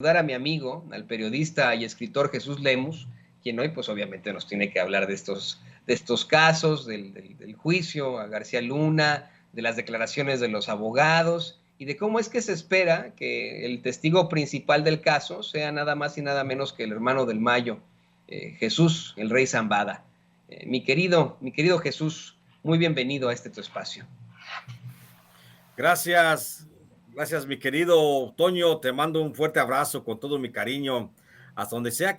Saludar a mi amigo, al periodista y escritor Jesús Lemus, quien hoy pues obviamente nos tiene que hablar de estos casos, del juicio a García Luna, de las declaraciones de los abogados y de cómo es que se espera que el testigo principal del caso sea nada más y nada menos que el hermano del Mayo, Jesús, el rey Zambada. Mi querido Jesús, muy bienvenido a este tu espacio. Gracias mi querido Toño, te mando un fuerte abrazo con todo mi cariño, hasta donde sea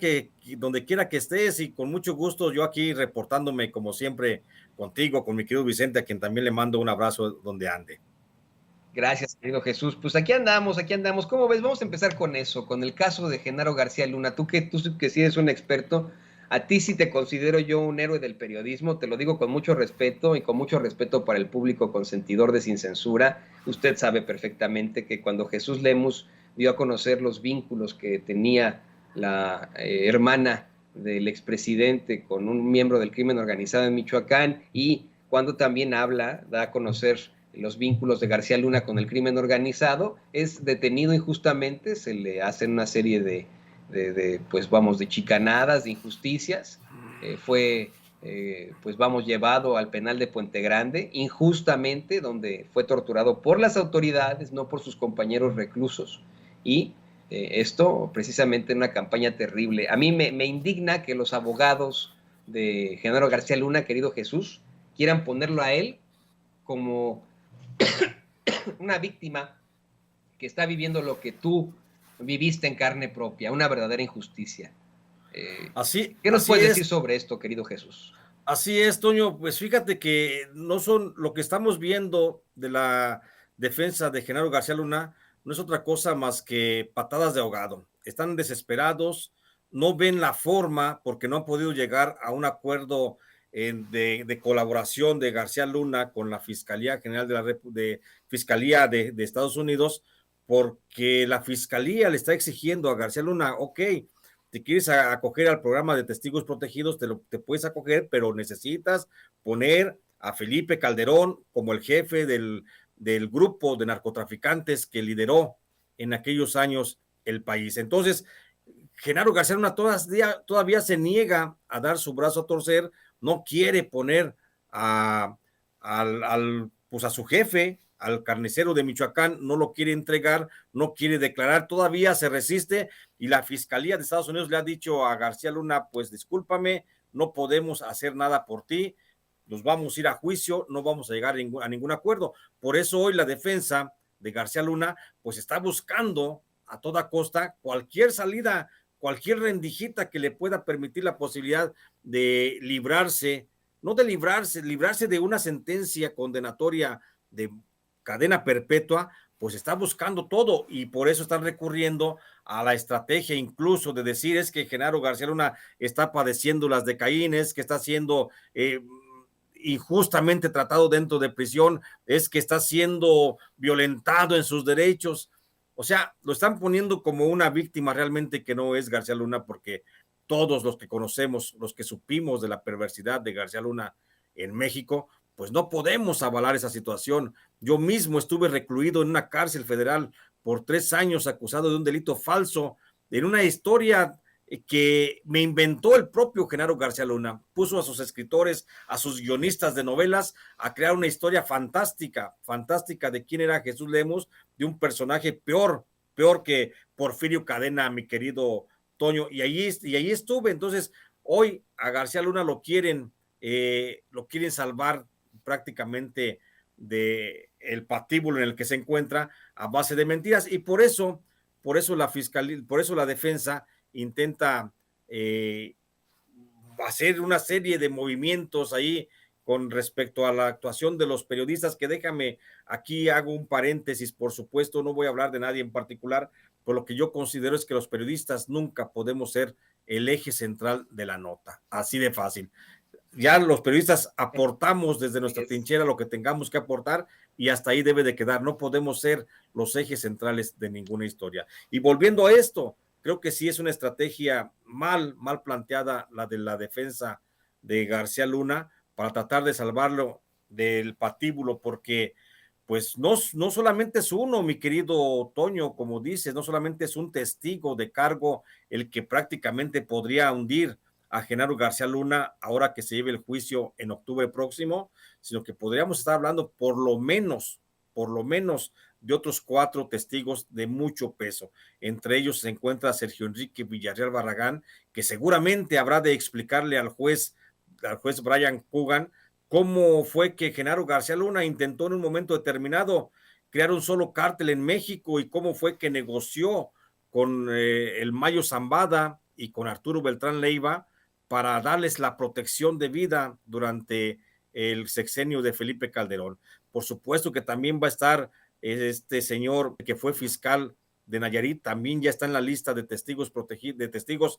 donde quiera que estés y con mucho gusto yo aquí reportándome como siempre contigo, con mi querido Vicente, a quien también le mando un abrazo donde ande. Gracias, querido Jesús. Pues aquí andamos, aquí andamos. ¿Cómo ves? Vamos a empezar con eso, con el caso de Genaro García Luna. Tú que sí eres un experto, a ti sí te considero yo un héroe del periodismo, te lo digo con mucho respeto y con mucho respeto para el público consentidor de Sin Censura. Usted sabe perfectamente que cuando Jesús Lemus dio a conocer los vínculos que tenía la hermana del expresidente con un miembro del crimen organizado en Michoacán y cuando también da a conocer los vínculos de García Luna con el crimen organizado, es detenido injustamente, se le hacen una serie pues vamos, de chicanadas, de injusticias, pues vamos, llevado al penal de Puente Grande, injustamente, donde fue torturado por las autoridades, no por sus compañeros reclusos, y esto precisamente en una campaña terrible. A mí me indigna que los abogados de Genaro García Luna, querido Jesús, quieran ponerlo a él como una víctima que está viviendo lo que tú viviste en carne propia, una verdadera injusticia. ¿Qué nos Así puedes decir es, sobre esto, querido Jesús? así es, Toño. Pues fíjate que no son lo que estamos viendo de la defensa de Genaro García Luna, no es otra cosa más que patadas de ahogado. Están desesperados, no ven la forma porque no han podido llegar a un acuerdo de colaboración de García Luna con la Fiscalía General de Fiscalía de Estados Unidos, porque la Fiscalía le está exigiendo a García Luna, ok, te quieres acoger al programa de testigos protegidos, te puedes acoger, pero necesitas poner a Felipe Calderón como el jefe del grupo de narcotraficantes que lideró en aquellos años el país. Entonces, Genaro García Luna todavía se niega a dar su brazo a torcer, no quiere poner pues a su jefe, al carnicero de Michoacán, no lo quiere entregar, no quiere declarar, todavía se resiste y la Fiscalía de Estados Unidos le ha dicho a García Luna, pues discúlpame, no podemos hacer nada por ti, nos vamos a ir a juicio, no vamos a llegar a ningún acuerdo. Por eso hoy la defensa de García Luna, pues está buscando a toda costa cualquier salida, cualquier rendijita que le pueda permitir la posibilidad de librarse, no de librarse de una sentencia condenatoria de cadena perpetua, pues está buscando todo y por eso están recurriendo a la estrategia incluso de decir es que Genaro García Luna está padeciendo las de Caínes, que está siendo injustamente tratado dentro de prisión, es que está siendo violentado en sus derechos. O sea, lo están poniendo como una víctima realmente que no es García Luna, porque todos los que conocemos, los que supimos de la perversidad de García Luna en México, pues no podemos avalar esa situación. Yo mismo estuve recluido en una cárcel federal por 3 años acusado de un delito falso, en una historia que me inventó el propio Genaro García Luna. Puso a sus escritores, a sus guionistas de novelas, a crear una historia fantástica, fantástica de quién era Jesús Lemus, de un personaje peor que Porfirio Cadena, mi querido Toño, y ahí estuve. Entonces, hoy a García Luna lo quieren salvar prácticamente de el patíbulo en el que se encuentra a base de mentiras, y por eso la fiscalía, por eso la defensa intenta hacer una serie de movimientos ahí con respecto a la actuación de los periodistas, que déjame, aquí hago un paréntesis, por supuesto, no voy a hablar de nadie en particular, pero lo que yo considero es que los periodistas nunca podemos ser el eje central de la nota, así de fácil. Ya los periodistas aportamos desde nuestra trinchera lo que tengamos que aportar y hasta ahí debe de quedar. No podemos ser los ejes centrales de ninguna historia. Y volviendo a esto, creo que sí es una estrategia mal planteada la de la defensa de García Luna para tratar de salvarlo del patíbulo, porque pues no solamente es uno, mi querido Toño, como dices, no solamente es un testigo de cargo el que prácticamente podría hundir a Genaro García Luna ahora que se lleve el juicio en octubre próximo, sino que podríamos estar hablando por lo menos de otros 4 testigos de mucho peso. Entre ellos se encuentra Sergio Enrique Villarreal Barragán, que seguramente habrá de explicarle al juez Brian Coogan, cómo fue que Genaro García Luna intentó en un momento determinado crear un solo cártel en México y cómo fue que negoció con el Mayo Zambada y con Arturo Beltrán Leiva para darles la protección de vida durante el sexenio de Felipe Calderón. Por supuesto que también va a estar este señor que fue fiscal de Nayarit, también ya está en la lista de testigos protegidos, de testigos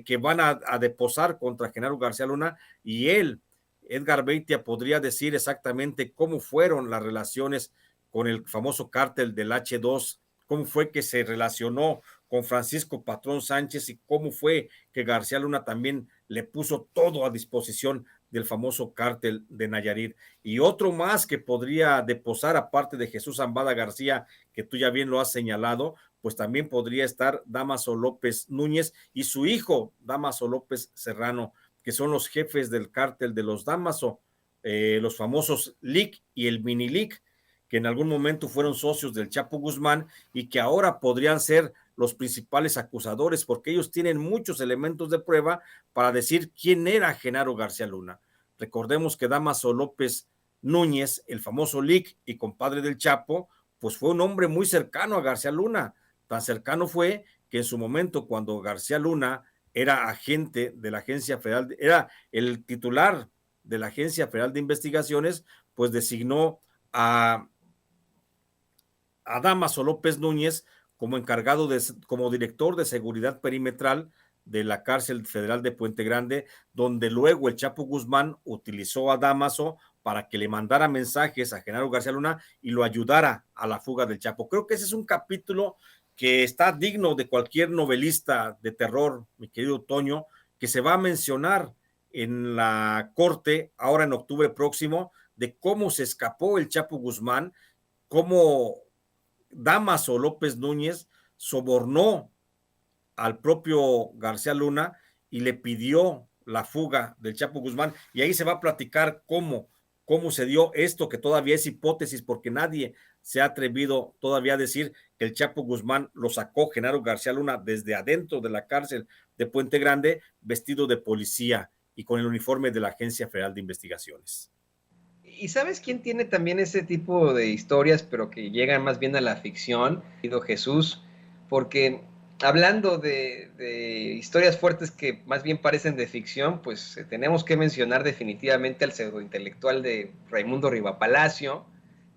que van a deposar contra Genaro García Luna, y él, Edgar Beitia, podría decir exactamente cómo fueron las relaciones con el famoso cártel del H2, cómo fue que se relacionó con Francisco Patrón Sánchez y cómo fue que García Luna también le puso todo a disposición del famoso cártel de Nayarit. Y otro más que podría deposar, aparte de Jesús Zambada García, que tú ya bien lo has señalado, pues también podría estar Dámaso López Núñez y su hijo, Dámaso López Serrano, que son los jefes del cártel de los Dámaso, los famosos LIC y el Mini LIC, que en algún momento fueron socios del Chapo Guzmán y que ahora podrían ser los principales acusadores, porque ellos tienen muchos elementos de prueba para decir quién era Genaro García Luna. Recordemos que Dámaso López Núñez, el famoso LIC y compadre del Chapo, pues fue un hombre muy cercano a García Luna. Tan cercano fue que en su momento, cuando García Luna era agente de la Agencia Federal, era el titular de la Agencia Federal de Investigaciones, pues designó a Dámaso López Núñez como encargado como director de seguridad perimetral de la cárcel federal de Puente Grande, donde luego el Chapo Guzmán utilizó a Dámaso para que le mandara mensajes a Genaro García Luna y lo ayudara a la fuga del Chapo. Creo que ese es un capítulo que está digno de cualquier novelista de terror, mi querido Toño, que se va a mencionar en la corte ahora en octubre próximo, de cómo se escapó el Chapo Guzmán, cómo Dámaso López Núñez sobornó al propio García Luna y le pidió la fuga del Chapo Guzmán, y ahí se va a platicar cómo se dio esto, que todavía es hipótesis, porque nadie se ha atrevido todavía a decir que el Chapo Guzmán lo sacó Genaro García Luna desde adentro de la cárcel de Puente Grande, vestido de policía y con el uniforme de la Agencia Federal de Investigaciones. ¿Y sabes quién tiene también ese tipo de historias, pero que llegan más bien a la ficción? Jesús, porque hablando de historias fuertes que más bien parecen de ficción, pues tenemos que mencionar definitivamente al pseudointelectual de Raimundo Rivapalacio,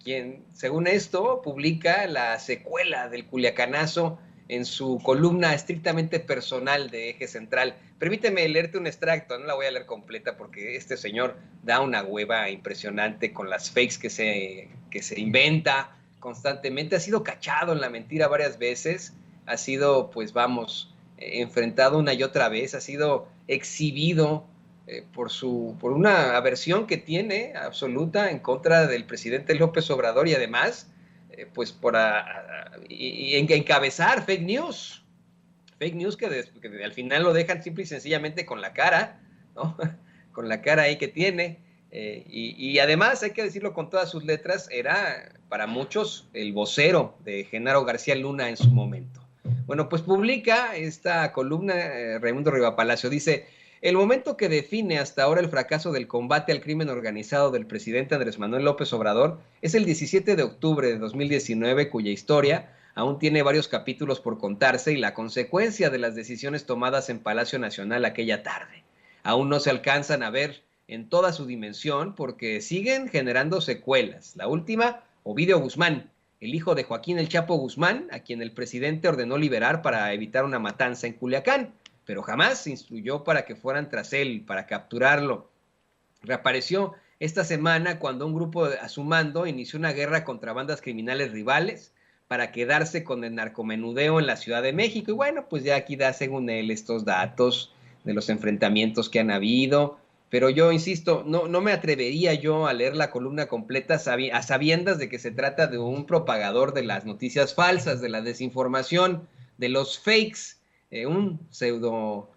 quien, según esto, publica la secuela del Culiacanazo en su columna estrictamente personal de Eje Central. Permíteme leerte un extracto, no la voy a leer completa porque este señor da una hueva impresionante con las fakes que se inventa constantemente. Ha sido cachado en la mentira varias veces, ha sido, pues vamos, enfrentado una y otra vez, ha sido exhibido por una aversión que tiene absoluta en contra del presidente López Obrador y además pues por encabezar fake news que al final lo dejan simple y sencillamente con la cara, ¿no? Con la cara ahí que tiene, y además hay que decirlo con todas sus letras, era para muchos el vocero de Genaro García Luna en su momento. Bueno, pues publica esta columna Raimundo Rivapalacio, dice: el momento que define hasta ahora el fracaso del combate al crimen organizado del presidente Andrés Manuel López Obrador es el 17 de octubre de 2019, cuya historia aún tiene varios capítulos por contarse y la consecuencia de las decisiones tomadas en Palacio Nacional aquella tarde. Aún no se alcanzan a ver en toda su dimensión porque siguen generando secuelas. La última, Ovidio Guzmán, el hijo de Joaquín El Chapo Guzmán, a quien el presidente ordenó liberar para evitar una matanza en Culiacán, pero jamás se instruyó para que fueran tras él, para capturarlo. Reapareció esta semana cuando un grupo a su mando inició una guerra contra bandas criminales rivales para quedarse con el narcomenudeo en la Ciudad de México. Y bueno, pues ya aquí da, según él, estos datos de los enfrentamientos que han habido. pero yo insisto, no me atrevería yo a leer la columna completa a sabiendas de que se trata de un propagador de las noticias falsas, de la desinformación, de los fakes, un pseudo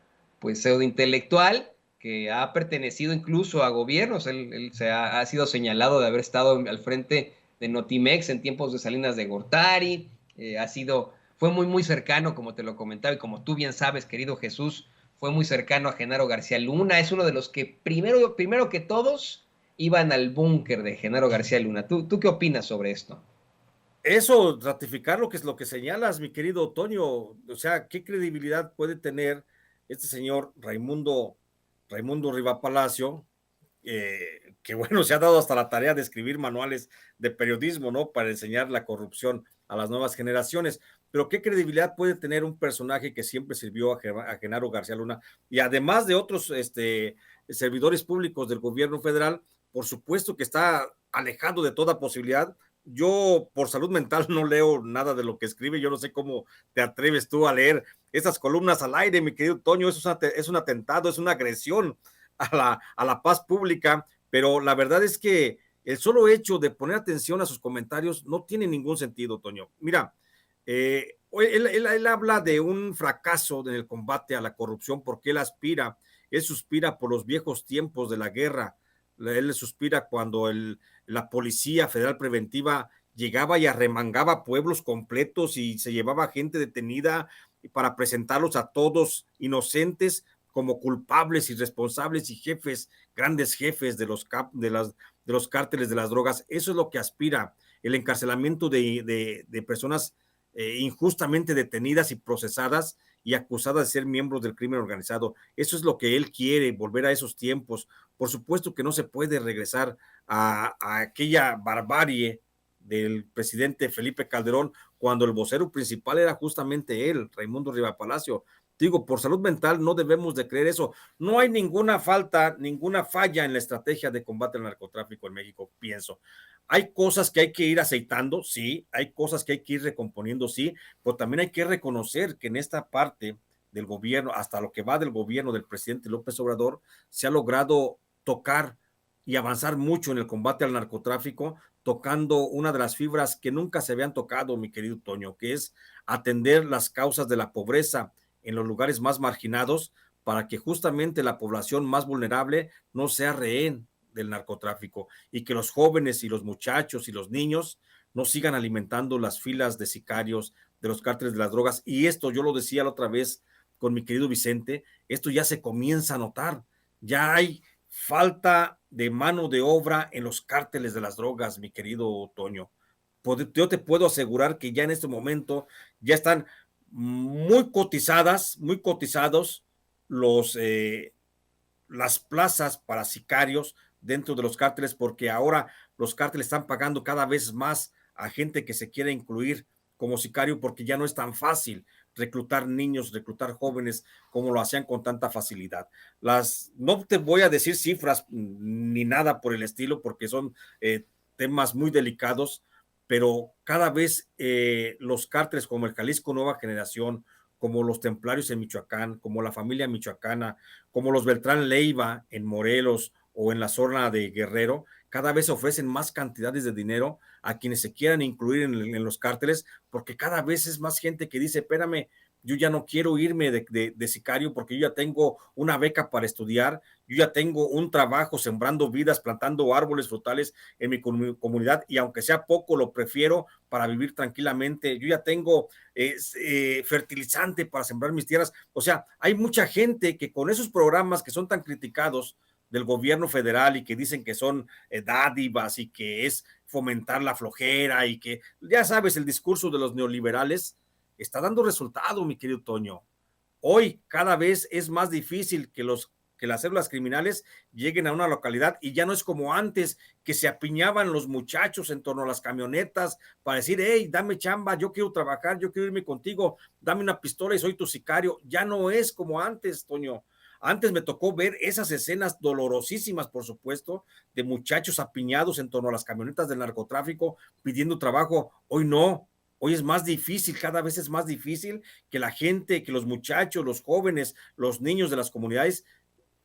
intelectual que ha pertenecido incluso a gobiernos. Él ha sido señalado de haber estado al frente de Notimex en tiempos de Salinas de Gortari, fue muy cercano, como te lo comentaba, y como tú bien sabes, querido Jesús, fue muy cercano a Genaro García Luna, es uno de los que primero que todos iban al búnker de Genaro García Luna. ¿Tú qué opinas sobre esto? Eso, ratificar lo que es lo que señalas, mi querido Toño, o sea, ¿qué credibilidad puede tener este señor Raimundo Riva Palacio, que bueno, se ha dado hasta la tarea de escribir manuales de periodismo, ¿no? Para enseñar la corrupción a las nuevas generaciones. Pero ¿qué credibilidad puede tener un personaje que siempre sirvió a Genaro García Luna? Y además de otros servidores públicos del gobierno federal, por supuesto que está alejado de toda posibilidad. Yo por salud mental no leo nada de lo que escribe, yo no sé cómo te atreves tú a leer esas columnas al aire, mi querido Toño, es un atentado, es una agresión a la paz pública, pero la verdad es que el solo hecho de poner atención a sus comentarios no tiene ningún sentido, Toño. Mira, él habla de un fracaso en el combate a la corrupción porque él suspira por los viejos tiempos de la guerra, él suspira cuando la Policía Federal Preventiva llegaba y arremangaba pueblos completos y se llevaba gente detenida para presentarlos a todos inocentes como culpables, irresponsables y jefes, grandes jefes de los cárteles de las drogas. Eso es lo que aspira el encarcelamiento de personas injustamente detenidas y procesadas y acusadas de ser miembros del crimen organizado. Eso es lo que él quiere, volver a esos tiempos. Por supuesto que no se puede regresar a aquella barbarie del presidente Felipe Calderón, cuando el vocero principal era justamente él, Raimundo Riva Palacio. Digo, por salud mental no debemos de creer eso. No hay ninguna falla en la estrategia de combate al narcotráfico en México, pienso. Hay cosas que hay que ir aceitando, sí, hay cosas que hay que ir recomponiendo, sí, pero también hay que reconocer que en esta parte del gobierno, hasta lo que va del gobierno del presidente López Obrador, se ha logrado tocar y avanzar mucho en el combate al narcotráfico, tocando una de las fibras que nunca se habían tocado, mi querido Toño, que es atender las causas de la pobreza en los lugares más marginados para que justamente la población más vulnerable no sea rehén del narcotráfico y que los jóvenes y los muchachos y los niños no sigan alimentando las filas de sicarios de los cárteles de las drogas. Y esto yo lo decía la otra vez con mi querido Vicente, esto ya se comienza a notar, ya hay falta de mano de obra en los cárteles de las drogas, mi querido Toño. Yo te puedo asegurar que ya en este momento ya están muy cotizados los, las plazas para sicarios dentro de los cárteles, porque ahora los cárteles están pagando cada vez más a gente que se quiere incluir como sicario, porque ya no es tan fácil reclutar niños, reclutar jóvenes como lo hacían con tanta facilidad. No te voy a decir cifras ni nada por el estilo, porque son temas muy delicados, pero cada vez los cárteles como el Jalisco Nueva Generación, como los Templarios en Michoacán, como la familia michoacana, como los Beltrán Leiva en Morelos o en la zona de Guerrero, cada vez ofrecen más cantidades de dinero a quienes se quieran incluir en los cárteles, porque cada vez es más gente que dice, espérame, yo ya no quiero irme de sicario porque yo ya tengo una beca para estudiar, yo ya tengo un trabajo sembrando vidas, plantando árboles frutales en mi comunidad y aunque sea poco, lo prefiero para vivir tranquilamente, yo ya tengo fertilizante para sembrar mis tierras. O sea, hay mucha gente que con esos programas que son tan criticados del gobierno federal y que dicen que son dádivas y que es fomentar la flojera y que, ya sabes, el discurso de los neoliberales está dando resultado, mi querido Toño. Hoy cada vez es más difícil que las células criminales lleguen a una localidad y ya no es como antes que se apiñaban los muchachos en torno a las camionetas para decir, hey, dame chamba, yo quiero trabajar, yo quiero irme contigo, dame una pistola y soy tu sicario. Ya no es como antes, Toño. Antes me tocó ver esas escenas dolorosísimas, por supuesto, de muchachos apiñados en torno a las camionetas del narcotráfico pidiendo trabajo. Hoy no. Hoy es más difícil, cada vez es más difícil que la gente, que los muchachos, los jóvenes, los niños de las comunidades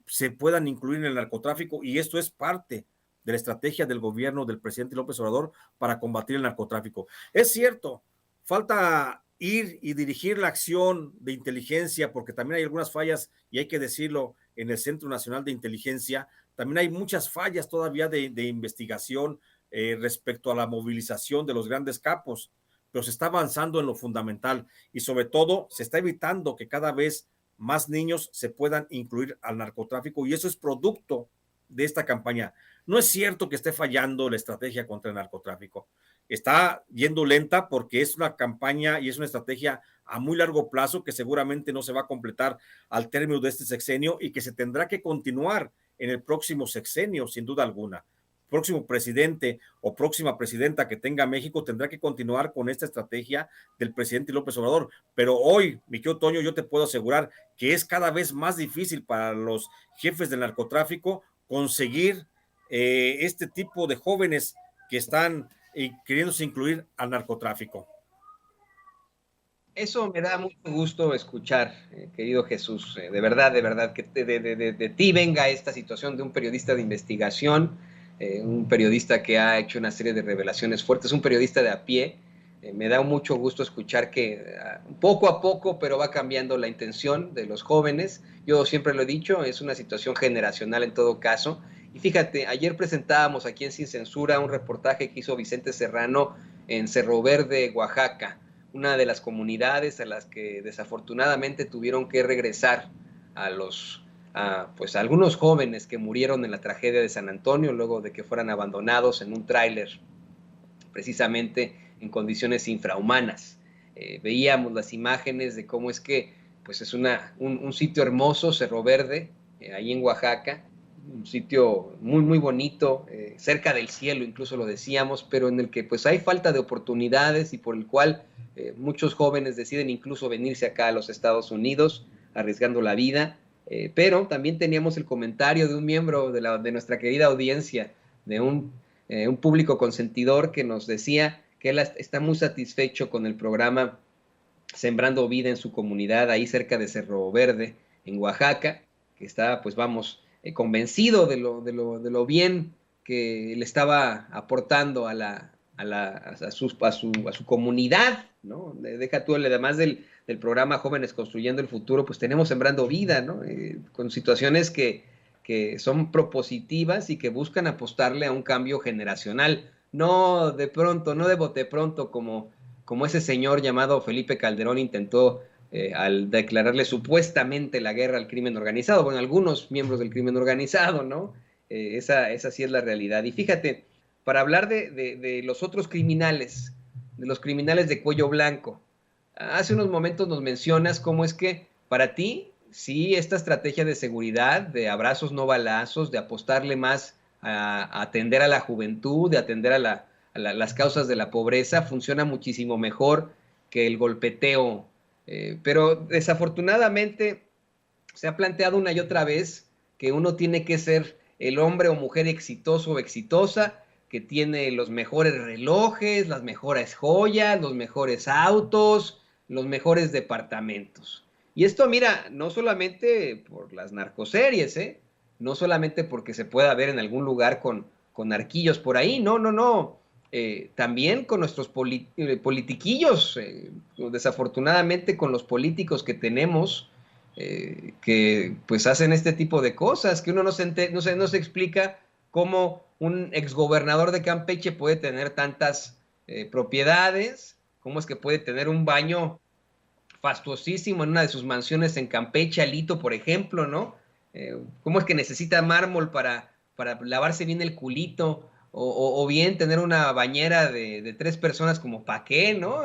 se puedan incluir en el narcotráfico, y esto es parte de la estrategia del gobierno del presidente López Obrador para combatir el narcotráfico. Es cierto, falta ir y dirigir la acción de inteligencia, porque también hay algunas fallas, y hay que decirlo, en el Centro Nacional de Inteligencia, también hay muchas fallas todavía de investigación respecto a la movilización de los grandes capos, pero se está avanzando en lo fundamental, y sobre todo se está evitando que cada vez más niños se puedan incluir al narcotráfico, y eso es producto de esta campaña. No es cierto que esté fallando la estrategia contra el narcotráfico. Está yendo lenta porque es una campaña y es una estrategia a muy largo plazo que seguramente no se va a completar al término de este sexenio y que se tendrá que continuar en el próximo sexenio, sin duda alguna. Próximo presidente o próxima presidenta que tenga México tendrá que continuar con esta estrategia del presidente López Obrador. Pero hoy, mi querido Toño, yo te puedo asegurar que es cada vez más difícil para los jefes del narcotráfico conseguir este tipo de jóvenes que están queriéndose incluir al narcotráfico. Eso me da mucho gusto escuchar, querido Jesús. De verdad, que de ti venga esta situación de un periodista de investigación, un periodista que ha hecho una serie de revelaciones fuertes, un periodista de a pie. Me da mucho gusto escuchar que poco a poco, pero va cambiando la intención de los jóvenes. Yo siempre lo he dicho, es una situación generacional en todo caso. Y fíjate, ayer presentábamos aquí en Sin Censura un reportaje que hizo Vicente Serrano en Cerro Verde, Oaxaca, una de las comunidades a las que desafortunadamente tuvieron que regresar pues a algunos jóvenes que murieron en la tragedia de San Antonio luego de que fueran abandonados en un tráiler, precisamente en condiciones infrahumanas. Veíamos las imágenes de cómo es que pues es un sitio hermoso, Cerro Verde, ahí en Oaxaca, un sitio muy, muy bonito, cerca del cielo, incluso lo decíamos, pero en el que pues hay falta de oportunidades y por el cual muchos jóvenes deciden incluso venirse acá a los Estados Unidos, arriesgando la vida, pero también teníamos el comentario de un miembro de nuestra querida audiencia, de un público consentidor que nos decía que él está muy satisfecho con el programa Sembrando Vida en su comunidad, ahí cerca de Cerro Verde, en Oaxaca, que está, pues vamos, convencido de lo bien que le estaba aportando a su comunidad, ¿no? Deja tú, además del programa Jóvenes Construyendo el Futuro, pues tenemos Sembrando Vida, ¿no? Con situaciones que son propositivas y que buscan apostarle a un cambio generacional, no de pronto, no de bote pronto, como ese señor llamado Felipe Calderón intentó al declararle supuestamente la guerra al crimen organizado, bueno, algunos miembros del crimen organizado, ¿no? Esa sí es la realidad. Y fíjate, para hablar de los otros criminales, de los criminales de cuello blanco, hace unos momentos nos mencionas cómo es que para ti, sí, esta estrategia de seguridad, de abrazos no balazos, de apostarle más a atender a la juventud, de atender a las causas de la pobreza, funciona muchísimo mejor que el golpeteo. Pero desafortunadamente se ha planteado una y otra vez que uno tiene que ser el hombre o mujer exitoso o exitosa, que tiene los mejores relojes, las mejores joyas, los mejores autos, los mejores departamentos. Y esto, mira, no solamente por las narcoseries, no solamente porque se pueda ver en algún lugar con narquillos por ahí, no, no, no. También con nuestros politiquillos, desafortunadamente con los políticos que tenemos, que pues hacen este tipo de cosas, que uno no se explica cómo un exgobernador de Campeche puede tener tantas propiedades, cómo es que puede tener un baño fastuosísimo en una de sus mansiones en Campeche, Alito, por ejemplo, ¿no? Cómo es que necesita mármol para lavarse bien el culito, o bien tener una bañera de 3 personas, como pa' qué, ¿no?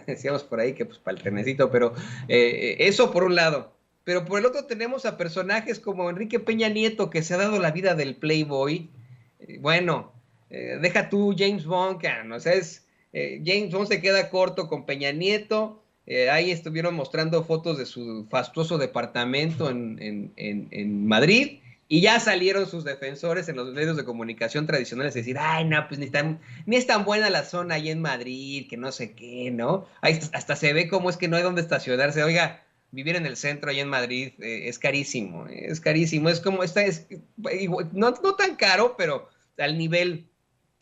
Decíamos por ahí que pues para el trenecito, pero eso por un lado. Pero por el otro tenemos a personajes como Enrique Peña Nieto, que se ha dado la vida del Playboy. Bueno, deja tú James Bond, que no sé, James Bond se queda corto con Peña Nieto. Ahí estuvieron mostrando fotos de su fastuoso departamento en Madrid. Y ya salieron sus defensores en los medios de comunicación tradicionales a decir, ay, no, pues ni es tan buena la zona ahí en Madrid, que no sé qué, ¿no? Ahí hasta se ve cómo es que no hay dónde estacionarse. Oiga, vivir en el centro, allá en Madrid, es carísimo, es carísimo. Es como, no tan caro, pero al nivel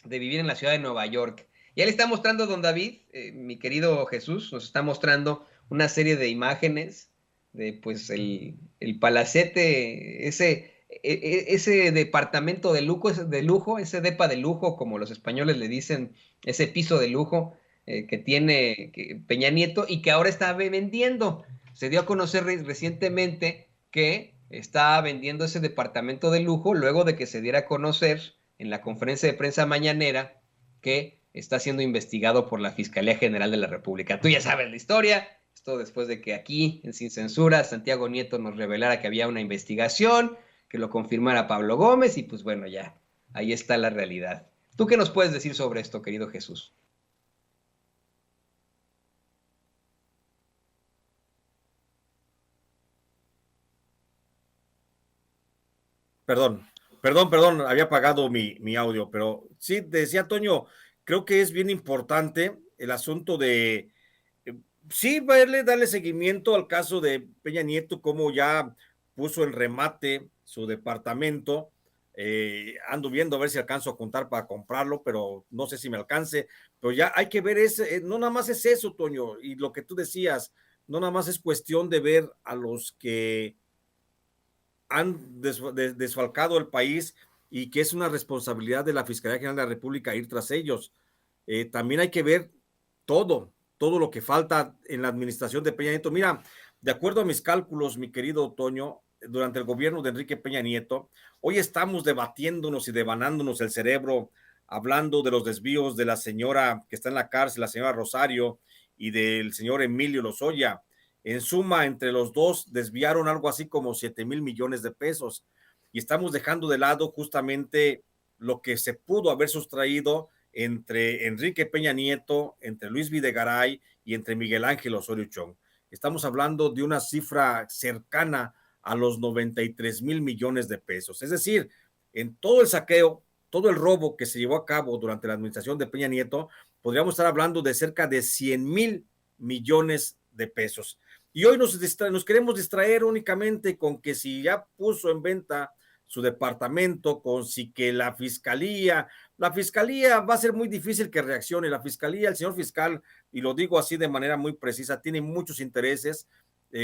de vivir en la ciudad de Nueva York. Ya le está mostrando don David, mi querido Jesús, nos está mostrando una serie de imágenes de pues el palacete, ese departamento de lujo, ese depa de lujo, como los españoles le dicen, ese piso de lujo que tiene Peña Nieto y que ahora está vendiendo. Se dio a conocer recientemente que está vendiendo ese departamento de lujo luego de que se diera a conocer en la conferencia de prensa mañanera que está siendo investigado por la Fiscalía General de la República. Tú ya sabes la historia, esto después de que aquí, en Sin Censura, Santiago Nieto nos revelara que había una investigación, que lo confirmara Pablo Gómez y pues bueno, ya, ahí está la realidad. ¿Tú qué nos puedes decir sobre esto, querido Jesús? Perdón, había apagado mi audio, pero sí, decía Toño, creo que es bien importante el asunto de, sí, darle seguimiento al caso de Peña Nieto, como ya puso en remate su departamento. Ando viendo a ver si alcanzo a contar para comprarlo, pero no sé si me alcance. Pero ya hay que ver ese, no nada más es eso, Toño, y lo que tú decías, no nada más es cuestión de ver a los que han desfalcado el país y que es una responsabilidad de la Fiscalía General de la República ir tras ellos. También hay que ver todo lo que falta en la administración de Peña Nieto. Mira, de acuerdo a mis cálculos, mi querido Toño, durante el gobierno de Enrique Peña Nieto, hoy estamos debatiéndonos y devanándonos el cerebro, hablando de los desvíos de la señora que está en la cárcel, la señora Rosario, y del señor Emilio Lozoya. En suma, entre los dos desviaron algo así como 7,000 millones de pesos y estamos dejando de lado justamente lo que se pudo haber sustraído entre Enrique Peña Nieto, entre Luis Videgaray y entre Miguel Ángel Osorio Chong. Estamos hablando de una cifra cercana a los 93,000 millones de pesos. Es decir, en todo el saqueo, todo el robo que se llevó a cabo durante la administración de Peña Nieto, podríamos estar hablando de cerca de 100,000 millones de pesos. Y hoy nos queremos distraer únicamente con que si ya puso en venta su departamento, con si que la fiscalía va a ser muy difícil que reaccione. La fiscalía, el señor fiscal, y lo digo así de manera muy precisa, tiene muchos intereses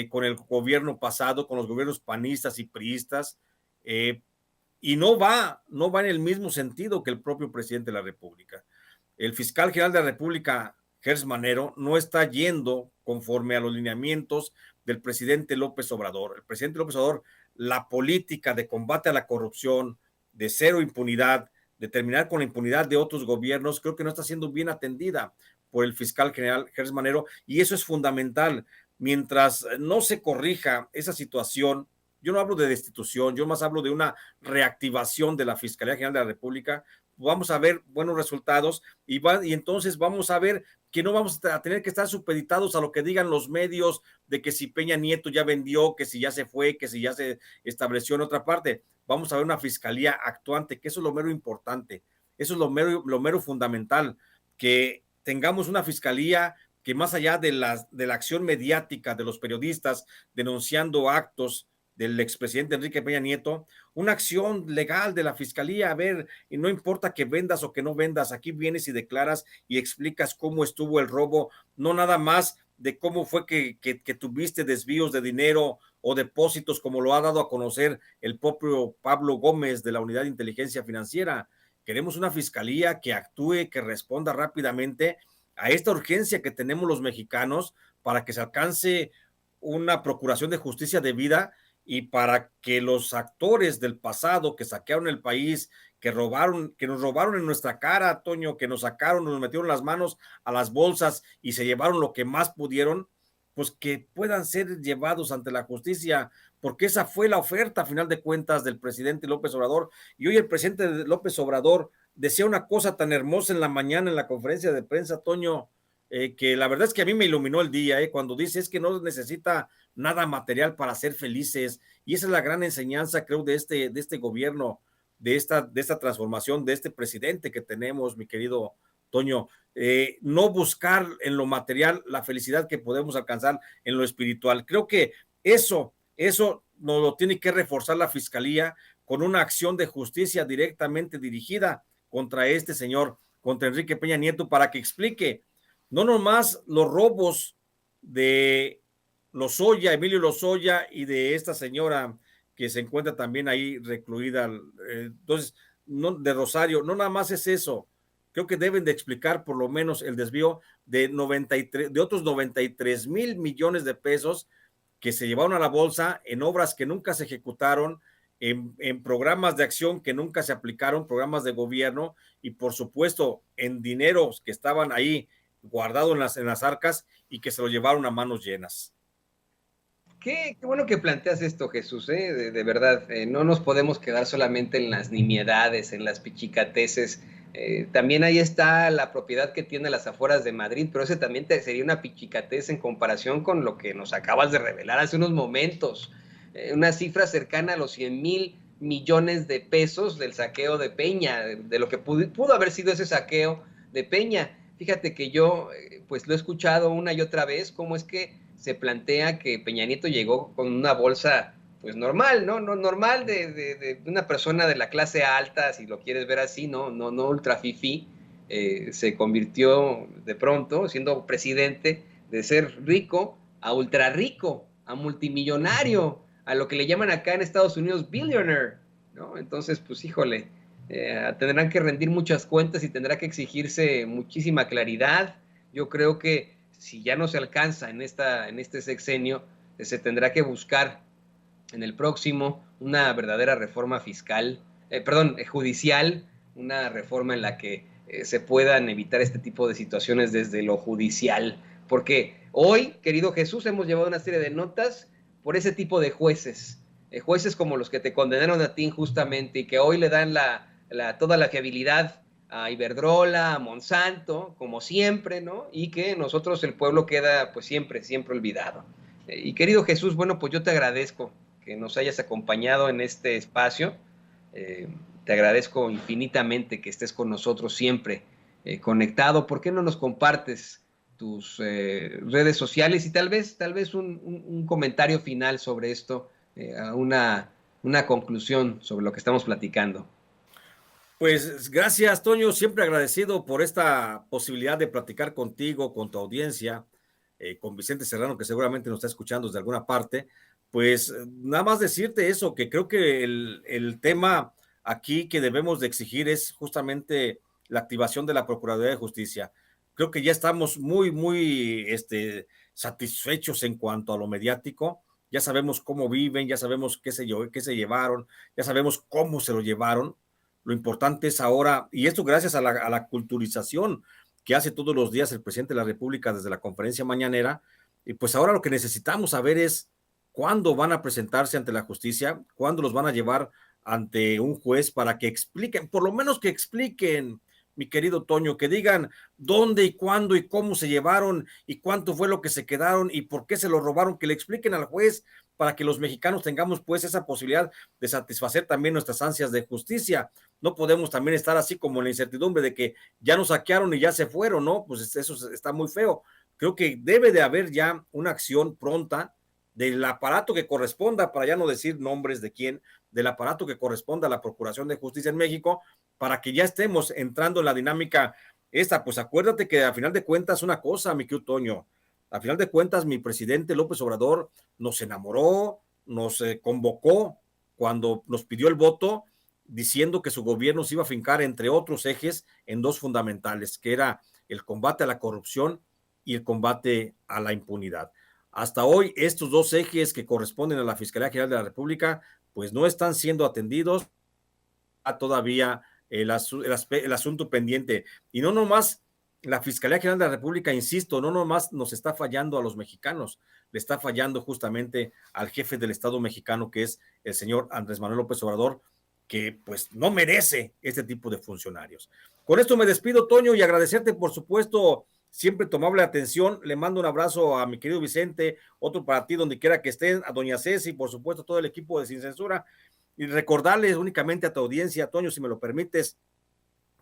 con el gobierno pasado, con los gobiernos panistas y priistas, y no va en el mismo sentido que el propio presidente de la República. El fiscal general de la República, Gers Manero, no está yendo conforme a los lineamientos del presidente López Obrador. El presidente López Obrador, la política de combate a la corrupción, de cero impunidad, de terminar con la impunidad de otros gobiernos, creo que no está siendo bien atendida por el fiscal general Gers Manero, y eso es fundamental. Mientras no se corrija esa situación, yo no hablo de destitución, yo más hablo de una reactivación de la Fiscalía General de la República, vamos a ver buenos resultados y entonces vamos a ver que no vamos a tener que estar supeditados a lo que digan los medios de que si Peña Nieto ya vendió, que si ya se fue, que si ya se estableció en otra parte. Vamos a ver una fiscalía actuante, que eso es lo mero importante, eso es lo mero fundamental, que tengamos una fiscalía que más allá de la acción mediática de los periodistas denunciando actos del expresidente Enrique Peña Nieto, una acción legal de la fiscalía, a ver, y no importa que vendas o que no vendas, aquí vienes y declaras y explicas cómo estuvo el robo, no nada más de cómo fue que tuviste desvíos de dinero o depósitos, como lo ha dado a conocer el propio Pablo Gómez de la Unidad de Inteligencia Financiera. Queremos una fiscalía que actúe, que responda rápidamente a esta urgencia que tenemos los mexicanos para que se alcance una procuración de justicia debida y para que los actores del pasado que saquearon el país, que nos robaron en nuestra cara, Toño, que nos sacaron, nos metieron las manos a las bolsas y se llevaron lo que más pudieron, pues que puedan ser llevados ante la justicia, porque esa fue la oferta, a final de cuentas, del presidente López Obrador. Y hoy el presidente López Obrador decía una cosa tan hermosa en la mañana en la conferencia de prensa, Toño, que la verdad es que a mí me iluminó el día, cuando dice es que no necesita nada material para ser felices, y esa es la gran enseñanza, creo, de este gobierno, de esta transformación, de este presidente que tenemos, mi querido Toño, no buscar en lo material la felicidad que podemos alcanzar en lo espiritual. Creo que eso nos lo tiene que reforzar la Fiscalía con una acción de justicia directamente dirigida contra este señor, contra Enrique Peña Nieto, para que explique no nomás los robos de Lozoya, Emilio Lozoya, y de esta señora que se encuentra también ahí recluida, entonces, no, de Rosario, no nada más es eso. Creo que deben de explicar por lo menos el desvío de otros 93 mil millones de pesos que se llevaron a la bolsa en obras que nunca se ejecutaron, en programas de acción que nunca se aplicaron, programas de gobierno, y por supuesto en dineros que estaban ahí guardados en las arcas y que se lo llevaron a manos llenas. Qué bueno que planteas esto, Jesús, ¿eh? De verdad, no nos podemos quedar solamente en las nimiedades, en las pichicateces. También ahí está la propiedad que tiene las afueras de Madrid, pero ese también sería una pichicatez en comparación con lo que nos acabas de revelar hace unos momentos. Una cifra cercana a los 100,000 millones de pesos del saqueo de Peña, de lo que pudo haber sido ese saqueo de Peña. Fíjate que yo pues lo he escuchado una y otra vez, cómo es que se plantea que Peña Nieto llegó con una bolsa pues normal, ¿no? No normal de una persona de la clase alta, si lo quieres ver así, no ultra fifí, se convirtió de pronto, siendo presidente, de ser rico a ultra rico, a multimillonario, a lo que le llaman acá en Estados Unidos billionaire, ¿no? Entonces, pues híjole, tendrán que rendir muchas cuentas y tendrá que exigirse muchísima claridad. Yo creo que si ya no se alcanza en este sexenio, se tendrá que buscar en el próximo una verdadera reforma fiscal, judicial, una reforma en la que se puedan evitar este tipo de situaciones desde lo judicial. Porque hoy, querido Jesús, hemos llevado una serie de notas por ese tipo de jueces, jueces como los que te condenaron a ti injustamente y que hoy le dan toda la fiabilidad a Iberdrola, a Monsanto, como siempre, ¿no? Y que nosotros, el pueblo, queda pues siempre olvidado. Y querido Jesús, bueno, pues yo te agradezco que nos hayas acompañado en este espacio. Te agradezco infinitamente que estés con nosotros siempre conectado. ¿Por qué no nos compartes tus redes sociales y tal vez un comentario final sobre esto, una conclusión sobre lo que estamos platicando? Pues gracias, Toño, siempre agradecido por esta posibilidad de platicar contigo, con tu audiencia, con Vicente Serrano, que seguramente nos está escuchando desde alguna parte. Pues nada más decirte eso, que creo que el tema aquí que debemos de exigir es justamente la activación de la Procuraduría de Justicia. Creo que ya estamos muy satisfechos en cuanto a lo mediático. Ya sabemos cómo viven, ya sabemos qué se llevaron, ya sabemos cómo se lo llevaron. Lo importante es ahora, y esto gracias a la culturización que hace todos los días el presidente de la República desde la conferencia mañanera, y pues ahora lo que necesitamos saber es cuándo van a presentarse ante la justicia, cuándo los van a llevar ante un juez para que expliquen, por lo menos que expliquen, mi querido Toño, que digan dónde y cuándo y cómo se llevaron y cuánto fue lo que se quedaron y por qué se lo robaron, que le expliquen al juez para que los mexicanos tengamos pues esa posibilidad de satisfacer también nuestras ansias de justicia. No podemos también estar así como en la incertidumbre de que ya nos saquearon y ya se fueron, ¿no? Pues eso está muy feo. Creo que debe de haber ya una acción pronta del aparato que corresponda, para ya no decir nombres de quién, del aparato que corresponda a la Procuración de Justicia en México, para que ya estemos entrando en la dinámica esta. Pues acuérdate que a final de cuentas una cosa, mi querido Toño, a final de cuentas mi presidente López Obrador nos enamoró, nos convocó cuando nos pidió el voto, diciendo que su gobierno se iba a fincar, entre otros ejes, en dos fundamentales, que era el combate a la corrupción y el combate a la impunidad. Hasta hoy, estos dos ejes que corresponden a la Fiscalía General de la República, pues no están siendo atendidos todavía el asunto pendiente. Y no nomás la Fiscalía General de la República, insisto, no nomás nos está fallando a los mexicanos, le está fallando justamente al jefe del Estado mexicano, que es el señor Andrés Manuel López Obrador, que pues no merece este tipo de funcionarios. Con esto me despido, Toño, y agradecerte, por supuesto, siempre tu amable atención. Le mando un abrazo a mi querido Vicente, otro para ti donde quiera que estén, a doña Ceci, por supuesto, todo el equipo de Sin Censura, y recordarles únicamente a tu audiencia, Toño, si me lo permites,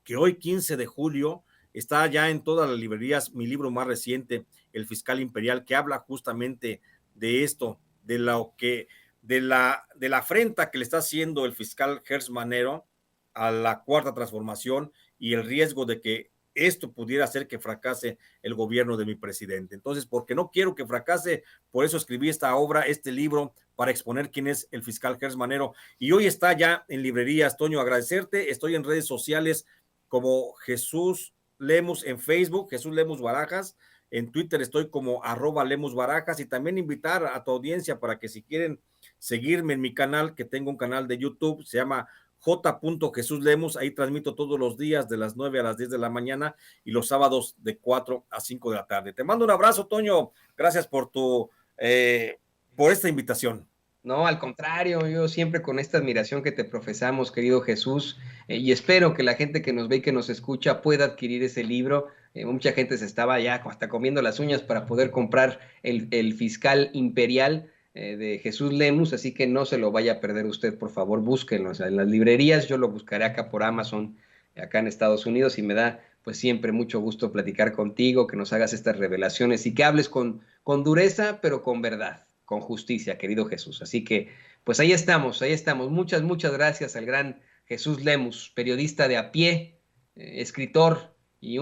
que hoy 15 de julio Está ya en todas las librerías mi libro más reciente, El Fiscal Imperial, que habla justamente de esto, de lo que, de la afrenta que le está haciendo el fiscal Gers Manero a la Cuarta Transformación y el riesgo de que esto pudiera hacer que fracase el gobierno de mi presidente. Entonces, porque no quiero que fracase, por eso escribí esta obra, este libro, para exponer quién es el fiscal Gers Manero. Y hoy está ya en librerías. Toño, agradecerte. Estoy en redes sociales como Jesús Lemus en Facebook, Jesús Lemus Barajas. En Twitter estoy como @Lemus Barajas, y también invitar a tu audiencia para que si quieren seguirme en mi canal, que tengo un canal de YouTube, se llama J. Jesús Lemus. Ahí transmito todos los días de las 9 a las 10 de la mañana y los sábados de 4 a 5 de la tarde. Te mando un abrazo, Toño. Gracias por por esta invitación. No, al contrario, yo siempre con esta admiración que te profesamos, querido Jesús, y espero que la gente que nos ve y que nos escucha pueda adquirir ese libro. Mucha gente se estaba ya hasta comiendo las uñas para poder comprar el Fiscal Imperial de Jesús Lemus, así que no se lo vaya a perder usted, por favor, búsquenlo. O sea, en las librerías, yo lo buscaré acá por Amazon, acá en Estados Unidos, y me da pues siempre mucho gusto platicar contigo, que nos hagas estas revelaciones y que hables con dureza, pero con verdad, con justicia, querido Jesús. Así que, pues ahí estamos, ahí estamos. Muchas, muchas gracias al gran Jesús Lemus, periodista de a pie, escritor y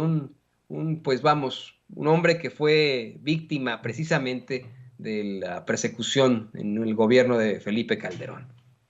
pues vamos, un hombre que fue víctima precisamente de la persecución en el gobierno de Felipe Calderón.